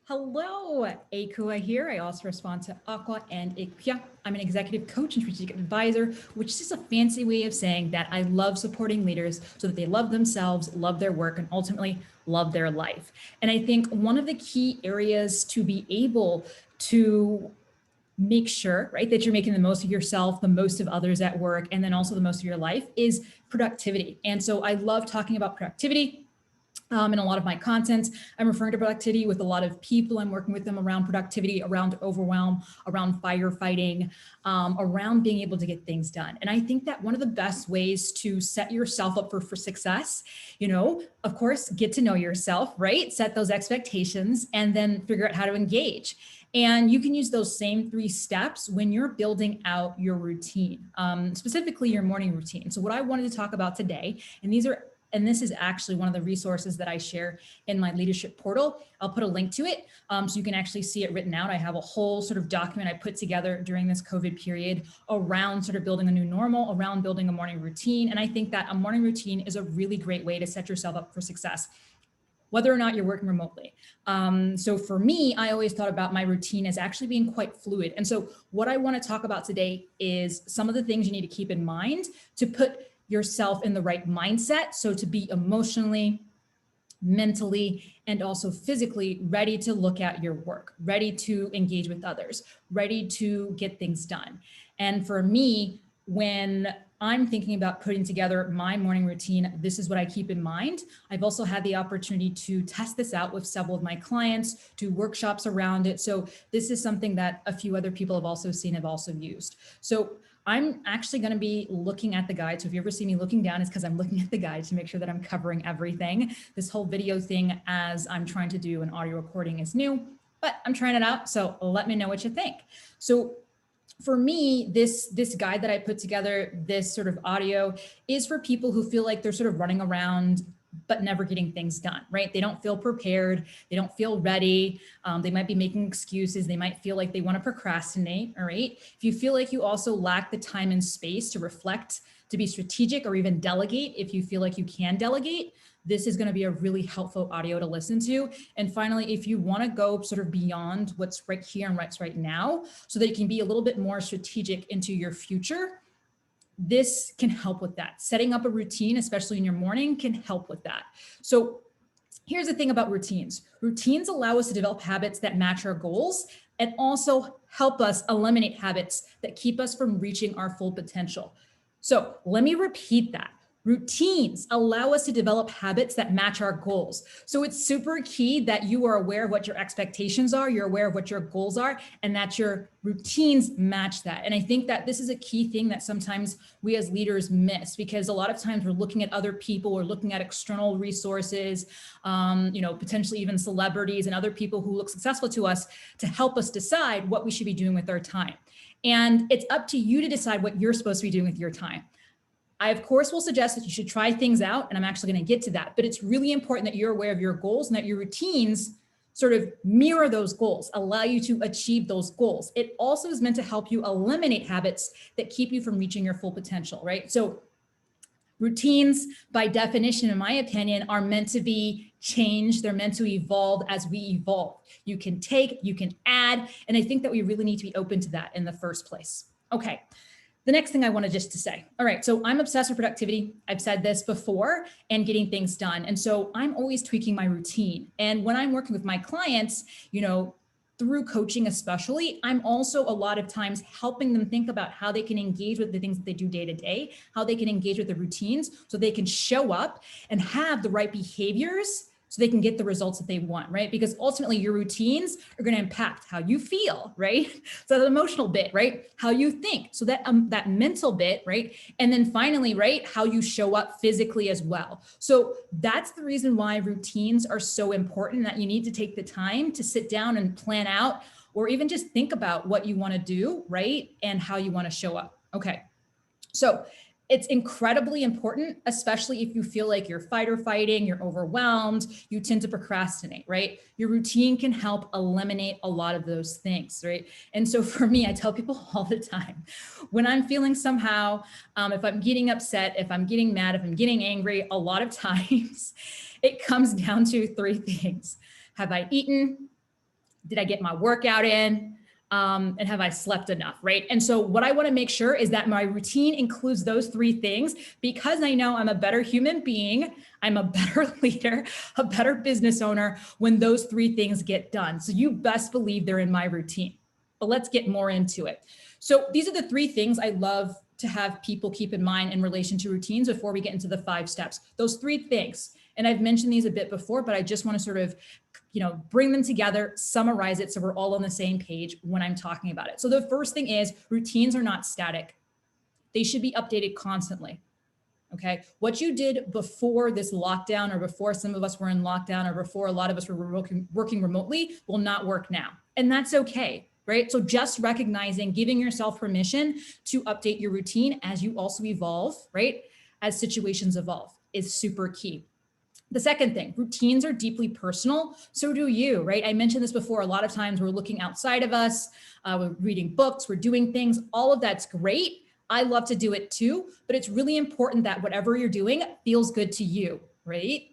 Hello, Akua here. I also respond to Aqua and Ikpia. I'm an executive coach and strategic advisor, which is just a fancy way of saying that I love supporting leaders so that they love themselves, love their work, and ultimately love their life. And I think one of the key areas to be able to make sure, right, that you're making the most of yourself, the most of others at work, and then also the most of your life is productivity. And so I love talking about productivity in a lot of my content. I'm referring to productivity with a lot of people. I'm working with them around productivity, around overwhelm, around firefighting, around being able to get things done. And I think that one of the best ways to set yourself up for success, of course, get to know yourself, right? Set those expectations and then figure out how to engage. And you can use those same 3 steps when you're building out your routine, specifically your morning routine. So what I wanted to talk about today, and this is actually one of the resources that I share in my leadership portal. I'll put a link to it so you can actually see it written out. I have a whole sort of document I put together during this COVID period around sort of building a new normal, around building a morning routine. And I think that a morning routine is a really great way to set yourself up for success, whether or not you're working remotely. So for me, I always thought about my routine as actually being quite fluid. And so what I want to talk about today is some of the things you need to keep in mind to put yourself in the right mindset. So to be emotionally, mentally, and also physically ready to look at your work, ready to engage with others, ready to get things done. And for me, when I'm thinking about putting together my morning routine, this is what I keep in mind. I've also had the opportunity to test this out with several of my clients, do workshops around it. So this is something that a few other people have also seen, have also used. So I'm actually going to be looking at the guide. So if you ever see me looking down, it's because I'm looking at the guide to make sure that I'm covering everything. This whole video thing, as I'm trying to do an audio recording, is new, but I'm trying it out. So let me know what you think. So for me, this guide that I put together, this sort of audio, is for people who feel like they're sort of running around but never getting things done, right? They don't feel prepared. They don't feel ready. They might be making excuses. They might feel like they want to procrastinate, all right? If you feel like you also lack the time and space to reflect, to be strategic, or even delegate, if you feel like you can delegate, this is going to be a really helpful audio to listen to. And finally, if you want to go sort of beyond what's right here and what's right now, so that you can be a little bit more strategic into your future, this can help with that. Setting up a routine, especially in your morning, can help with that. So here's the thing about routines. Routines allow us to develop habits that match our goals and also help us eliminate habits that keep us from reaching our full potential. So let me repeat that. Routines allow us to develop habits that match our goals. So it's super key that you are aware of what your expectations are, you're aware of what your goals are, and that your routines match that. And I think that this is a key thing that sometimes we as leaders miss, because a lot of times we're looking at other people, we're looking at external resources, potentially even celebrities and other people who look successful to us to help us decide what we should be doing with our time. And it's up to you to decide what you're supposed to be doing with your time. I, of course, will suggest that you should try things out, and I'm actually going to get to that. But it's really important that you're aware of your goals and that your routines sort of mirror those goals, allow you to achieve those goals. It also is meant to help you eliminate habits that keep you from reaching your full potential, right? So routines, by definition, in my opinion, are meant to be changed. They're meant to evolve as we evolve. You can take, you can add, and I think that we really need to be open to that in the first place. Okay. The next thing I wanted just to say, all right, so I'm obsessed with productivity. I've said this before, and getting things done. And so I'm always tweaking my routine. And when I'm working with my clients, through coaching especially, I'm also a lot of times helping them think about how they can engage with the things that they do day to day, how they can engage with the routines so they can show up and have the right behaviors so they can get the results that they want, right? Because ultimately your routines are going to impact how you feel, right? So the emotional bit, right? How you think. So that mental bit, right? And then finally, right? How you show up physically as well. So that's the reason why routines are so important, that you need to take the time to sit down and plan out, or even just think about what you want to do, right? And how you want to show up. Okay. So it's incredibly important, especially if you feel like you're fight or fighting, you're overwhelmed, you tend to procrastinate, right? Your routine can help eliminate a lot of those things, right? And so for me, I tell people all the time, when I'm feeling somehow, if I'm getting upset, if I'm getting mad, if I'm getting angry, a lot of times it comes down to 3 things. Have I eaten? Did I get my workout in? And have I slept enough, right? And so what I want to make sure is that my routine includes those three things, because I know I'm a better human being, I'm a better leader, a better business owner when those three things get done. So you best believe they're in my routine. But let's get more into it. So these are the three things I love to have people keep in mind in relation to routines before we get into the 5 steps. Those 3 things. And I've mentioned these a bit before, but I just want to sort of, bring them together, summarize it so we're all on the same page when I'm talking about it. So the first thing is routines are not static. They should be updated constantly. Okay. What you did before this lockdown, or before some of us were in lockdown, or before a lot of us were working remotely, will not work now. And that's okay. Right. So just recognizing, giving yourself permission to update your routine as you also evolve, right? As situations evolve is super key. The second thing, routines are deeply personal. So do you, right? I mentioned this before. A lot of times we're looking outside of us, we're reading books, we're doing things. All of that's great. I love to do it too, but it's really important that whatever you're doing feels good to you, right?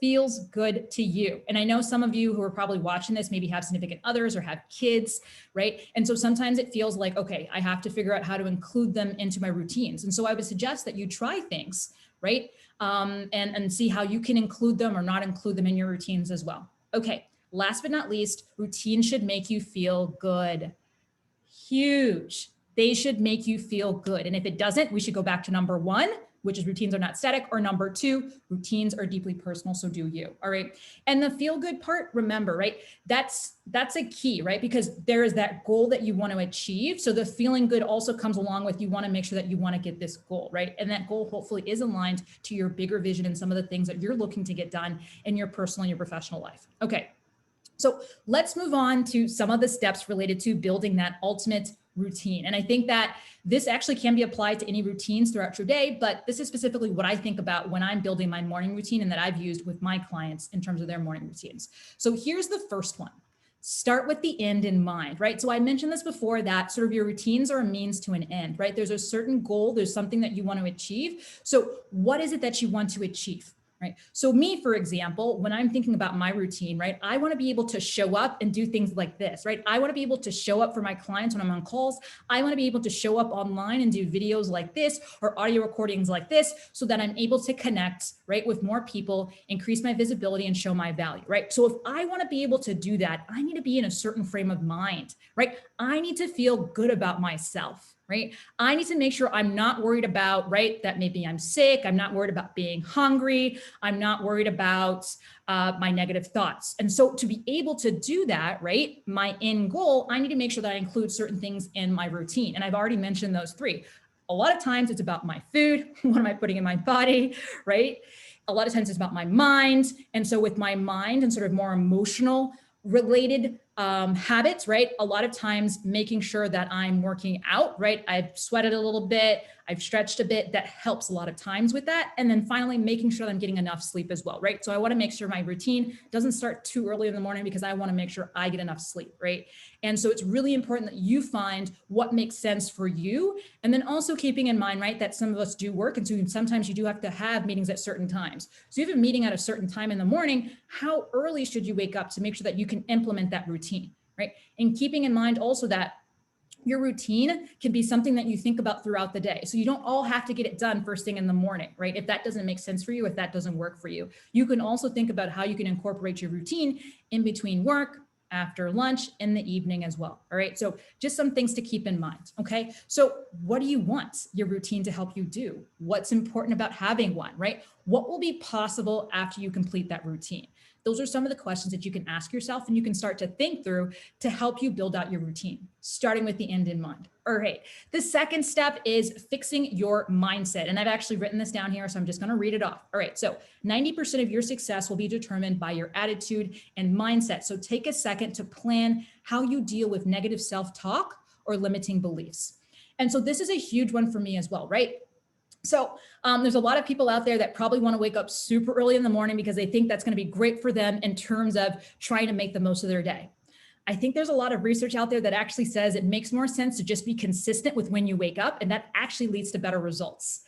Feels good to you. And I know some of you who are probably watching this maybe have significant others or have kids, right? And so sometimes it feels like, okay, I have to figure out how to include them into my routines. And so I would suggest that you try things, right? And see how you can include them or not include them in your routines as well. Okay, last but not least, routines should make you feel good. Huge. They should make you feel good. And if it doesn't, we should go back to number 1, which is routines are not static, or number 2, routines are deeply personal. So do you. All right. And the feel good part, remember, right? That's a key, right? Because there is that goal that you want to achieve. So the feeling good also comes along with, you want to make sure that you want to get this goal, right? And that goal hopefully is aligned to your bigger vision and some of the things that you're looking to get done in your personal and your professional life. Okay. So let's move on to some of the steps related to building that ultimate routine. And I think that this actually can be applied to any routines throughout your day, but this is specifically what I think about when I'm building my morning routine and that I've used with my clients in terms of their morning routines. So here's the first one. Start with the end in mind, right? So I mentioned this before, that sort of your routines are a means to an end, right? There's a certain goal, there's something that you want to achieve. So what is it that you want to achieve? Right. So me, for example, when I'm thinking about my routine, right, I want to be able to show up and do things like this, right? I want to be able to show up for my clients when I'm on calls. I want to be able to show up online and do videos like this or audio recordings like this so that I'm able to connect, right, with more people, increase my visibility and show my value, right? So if I want to be able to do that, I need to be in a certain frame of mind, right? I need to feel good about myself. Right? I need to make sure I'm not worried about, right, that maybe I'm sick. I'm not worried about being hungry. I'm not worried about my negative thoughts. And so to be able to do that, right, my end goal, I need to make sure that I include certain things in my routine. And I've already mentioned those 3. A lot of times it's about my food. What am I putting in my body, right? A lot of times it's about my mind. And so with my mind and sort of more emotional related habits, right? A lot of times making sure that I'm working out, right? I've sweated a little bit, I've stretched a bit, that helps a lot of times with that. And then finally, making sure that I'm getting enough sleep as well, right? So I want to make sure my routine doesn't start too early in the morning because I want to make sure I get enough sleep, right? And so it's really important that you find what makes sense for you. And then also keeping in mind, right, that some of us do work. And so sometimes you do have to have meetings at certain times. So you have a meeting at a certain time in the morning, how early should you wake up to make sure that you can implement that routine, right? And keeping in mind also that your routine can be something that you think about throughout the day. So you don't all have to get it done first thing in the morning, right? If that doesn't make sense for you, if that doesn't work for you, you can also think about how you can incorporate your routine in between work, after lunch, in the evening as well. All right. So just some things to keep in mind. Okay. So what do you want your routine to help you do? What's important about having one, right? What will be possible after you complete that routine? Those are some of the questions that you can ask yourself and you can start to think through to help you build out your routine, starting with the end in mind. All right. The second step is fixing your mindset. And I've actually written this down here, so I'm just going to read it off. All right. So 90% of your success will be determined by your attitude and mindset. So take a second to plan how you deal with negative self-talk or limiting beliefs. And so this is a huge one for me as well, right? So there's a lot of people out there that probably want to wake up super early in the morning because they think that's going to be great for them in terms of trying to make the most of their day. I think there's a lot of research out there that actually says it makes more sense to just be consistent with when you wake up, and that actually leads to better results.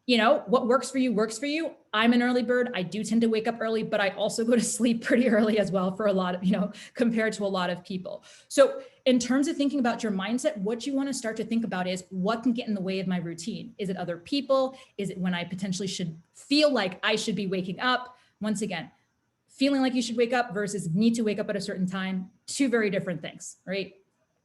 You know, what works for you works for you. I'm an early bird. I do tend to wake up early, but I also go to sleep pretty early as well for a lot of, compared to a lot of people. So in terms of thinking about your mindset, what you want to start to think about is what can get in the way of my routine? Is it other people? Is it when I potentially should feel like I should be waking up? Once again, feeling like you should wake up versus need to wake up at a certain time, two very different things, right?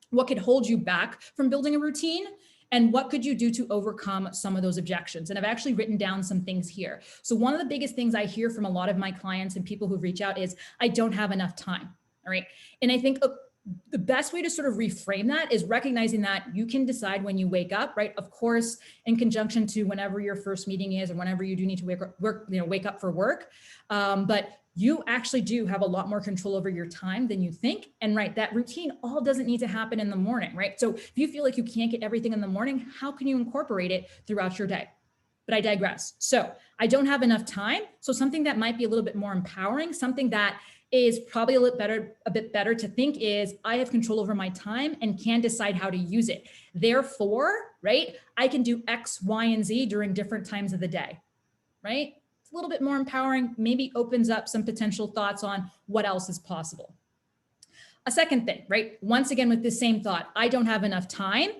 What could hold you back from building a routine? And what could you do to overcome some of those objections? And I've actually written down some things here. So one of the biggest things I hear from a lot of my clients and people who reach out is, I don't have enough time. All right. And I think the best way to sort of reframe that is recognizing that you can decide when you wake up, right? Of course, in conjunction to whenever your first meeting is or whenever you do need to wake up for work. But you actually do have a lot more control over your time than you think. And right, that routine all doesn't need to happen in the morning, right? So if you feel like you can't get everything in the morning, how can you incorporate it throughout your day? But I digress. So I don't have enough time. So something that might be a little bit more empowering, something that is probably a bit better to think is, I have control over my time and can decide how to use it. Therefore, right, I can do X, Y, and Z during different times of the day, right? A little bit more empowering, maybe opens up some potential thoughts on what else is possible. A second thing, right? Once again, with this same thought, I don't have enough time.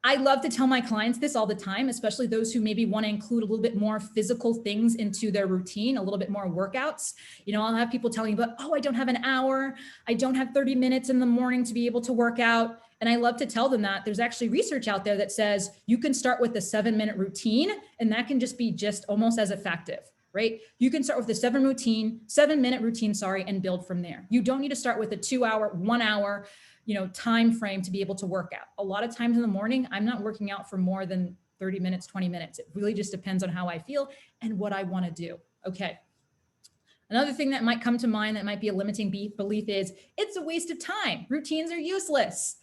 I love to tell my clients this all the time, especially those who maybe want to include a little bit more physical things into their routine, a little bit more workouts. I'll have people telling me, but, oh, I don't have an hour. I don't have 30 minutes in the morning to be able to work out. And I love to tell them that there's actually research out there that says you can start with a 7-minute routine, and that can just be just almost as effective, right? You can start with a 7-minute routine, and build from there. You don't need to start with a 2-hour, 1 hour, time frame to be able to work out. A lot of times in the morning, I'm not working out for more than 30 minutes, 20 minutes. It really just depends on how I feel and what I want to do. Okay. Another thing that might come to mind that might be a limiting belief is it's a waste of time. Routines are useless.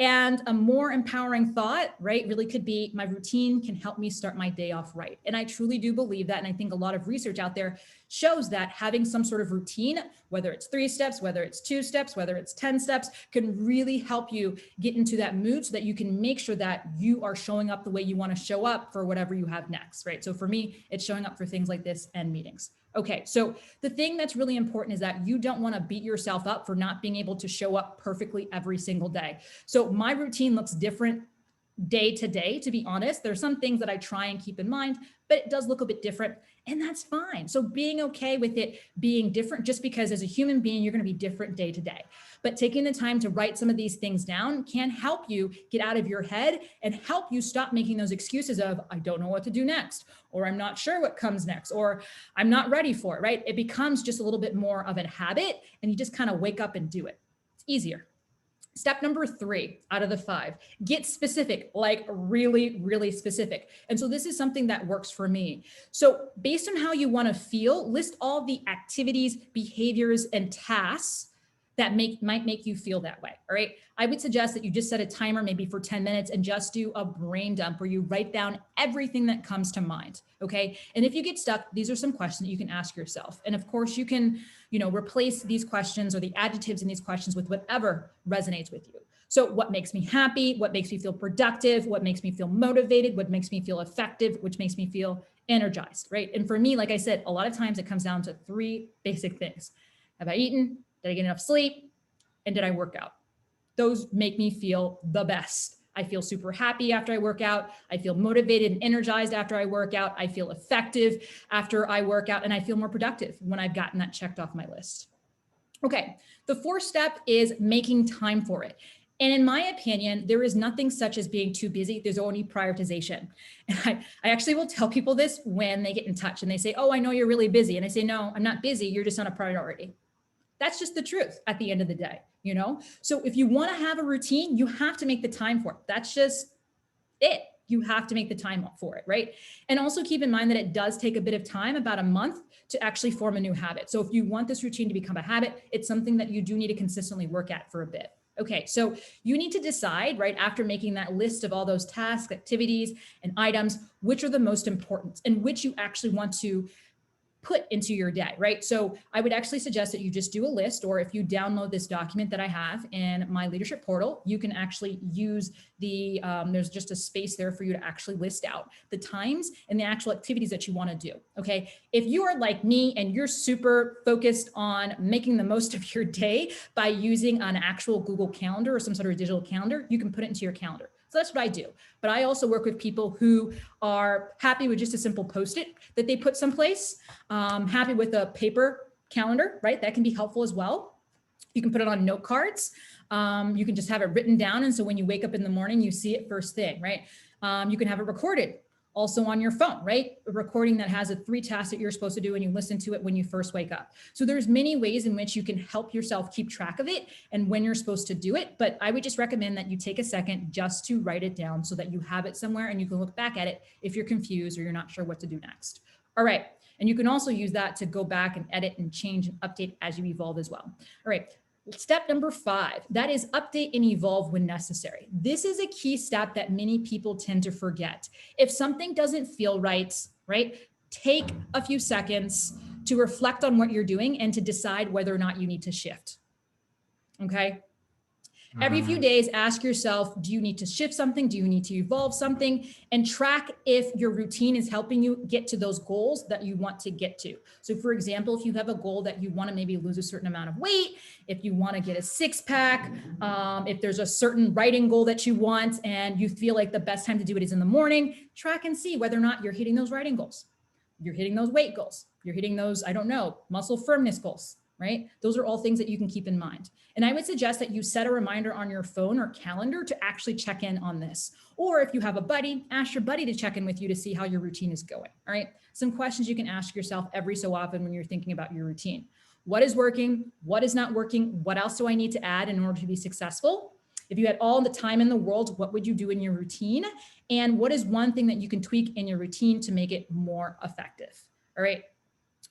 And a more empowering thought, right, really could be, my routine can help me start my day off right. And I truly do believe that. And I think a lot of research out there shows that having some sort of routine, whether it's 3 steps, whether it's 2 steps, whether it's 10 steps, can really help you get into that mood so that you can make sure that you are showing up the way you want to show up for whatever you have next, right? So for me, it's showing up for things like this and meetings. Okay, so the thing that's really important is that you don't want to beat yourself up for not being able to show up perfectly every single day. So my routine looks different day to day, to be honest. There's some things that I try and keep in mind, but it does look a bit different, and that's fine. So being okay with it being different, just because as a human being, you're going to be different day to day. But taking the time to write some of these things down can help you get out of your head and help you stop making those excuses of, I don't know what to do next, or I'm not sure what comes next, or I'm not ready for it, right? It becomes just a little bit more of a habit, and you just kind of wake up and do it. It's easier. Step number 3 out of the 5, get specific, like really, really specific. And so this is something that works for me. So based on how you want to feel, list all the activities, behaviors, and tasks that might make you feel that way. All right. I would suggest that you just set a timer maybe for 10 minutes and just do a brain dump where you write down everything that comes to mind. Okay. And if you get stuck, these are some questions that you can ask yourself. And of course you can, replace these questions or the adjectives in these questions with whatever resonates with you. So what makes me happy? What makes me feel productive? What makes me feel motivated? What makes me feel effective? Which makes me feel energized, right? And for me, like I said, a lot of times it comes down to 3 basic things. Have I eaten? Did I get enough sleep? And did I work out? Those make me feel the best. I feel super happy after I work out. I feel motivated and energized after I work out. I feel effective after I work out, and I feel more productive when I've gotten that checked off my list. Okay, the 4th step is making time for it. And in my opinion, there is nothing such as being too busy. There's only prioritization. And I actually will tell people this when they get in touch and they say, oh, I know you're really busy. And I say, no, I'm not busy. You're just not a priority. That's just the truth at the end of the day, So if you want to have a routine, you have to make the time for it. That's just it. You have to make the time for it, right? And also keep in mind that it does take a bit of time, about a month, to actually form a new habit. So if you want this routine to become a habit, it's something that you do need to consistently work at for a bit. Okay, so you need to decide, right, after making that list of all those tasks, activities, and items, which are the most important and which you actually want to put into your day, right? So I would actually suggest that you just do a list, or if you download this document that I have in my leadership portal, you can actually use the, there's just a space there for you to actually list out the times and the actual activities that you want to do. Okay. If you are like me and you're super focused on making the most of your day by using an actual Google Calendar or some sort of digital calendar, you can put it into your calendar. So that's what I do. But I also work with people who are happy with just a simple Post-it that they put someplace, happy with a paper calendar, right? That can be helpful as well. You can put it on note cards. You can just have it written down. And so when you wake up in the morning, you see it first thing, right? You can have it recorded also on your phone, right? A recording that has 3 tasks that you're supposed to do and you listen to it when you first wake up. So there's many ways in which you can help yourself keep track of it and when you're supposed to do it. But I would just recommend that you take a second just to write it down so that you have it somewhere and you can look back at it if you're confused or you're not sure what to do next. All right. And you can also use that to go back and edit and change and update as you evolve as well. All right. Step number 5, that is update and evolve when necessary. This is a key step that many people tend to forget. If something doesn't feel right, take a few seconds to reflect on what you're doing and to decide whether or not you need to shift. Okay. Every few days, ask yourself, do you need to shift something? Do you need to evolve something? And track if your routine is helping you get to those goals that you want to get to. So for example, if you have a goal that you want to maybe lose a certain amount of weight, if you want to get a 6-pack, if there's a certain writing goal that you want and you feel like the best time to do it is in the morning, track and see whether or not you're hitting those writing goals. You're hitting those weight goals. You're hitting those, I don't know, muscle firmness goals. Right? Those are all things that you can keep in mind. And I would suggest that you set a reminder on your phone or calendar to actually check in on this. Or if you have a buddy, ask your buddy to check in with you to see how your routine is going. All right. Some questions you can ask yourself every so often when you're thinking about your routine. What is working? What is not working? What else do I need to add in order to be successful? If you had all the time in the world, what would you do in your routine? And what is one thing that you can tweak in your routine to make it more effective? All right.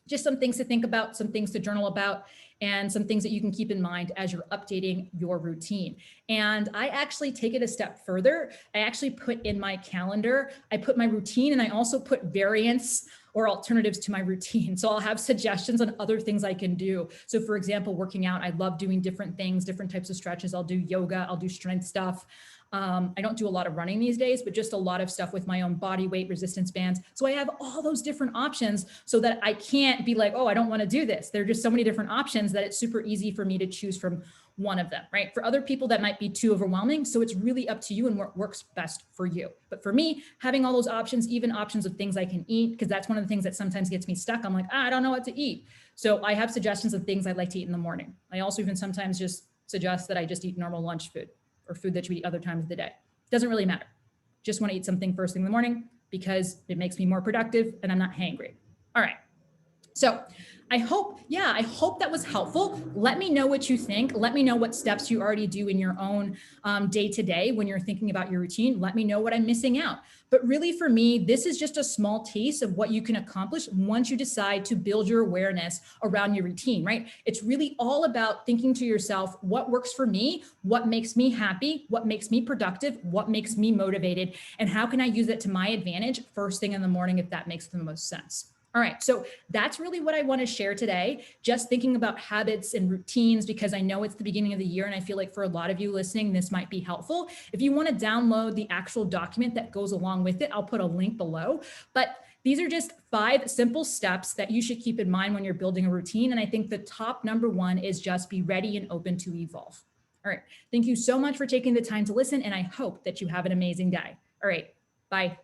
Just some things to think about, some things to journal about, and some things that you can keep in mind as you're updating your routine. And I actually take it a step further. I actually put in my calendar, I put my routine, and I also put variants or alternatives to my routine. So I'll have suggestions on other things I can do. So for example, working out, I love doing different things, different types of stretches. I'll do yoga, I'll do strength stuff. I don't do a lot of running these days, but just a lot of stuff with my own body weight resistance bands. So I have all those different options so that I can't be like, oh, I don't want to do this. There are just so many different options that it's super easy for me to choose from one of them, right? For other people, that might be too overwhelming. So it's really up to you and what works best for you. But for me, having all those options, even options of things I can eat, because that's one of the things that sometimes gets me stuck. I'm like, I don't know what to eat. So I have suggestions of things I'd like to eat in the morning. I also even sometimes just suggest that I just eat normal lunch food or food that you eat other times of the day. Doesn't really matter. Just want to eat something first thing in the morning because it makes me more productive and I'm not hangry. All right. So I hope that was helpful. Let me know what you think. Let me know what steps you already do in your own day-to-day when you're thinking about your routine. Let me know what I'm missing out. But really for me, this is just a small taste of what you can accomplish once you decide to build your awareness around your routine, right? It's really all about thinking to yourself, what works for me, what makes me happy, what makes me productive, what makes me motivated, and how can I use it to my advantage first thing in the morning if that makes the most sense. All right, so that's really what I want to share today, just thinking about habits and routines, because I know it's the beginning of the year and I feel like for a lot of you listening, this might be helpful. If you want to download the actual document that goes along with it, I'll put a link below. But these are just 5 simple steps that you should keep in mind when you're building a routine. And I think the top number 1 is just be ready and open to evolve. All right, thank you so much for taking the time to listen, and I hope that you have an amazing day. All right, bye.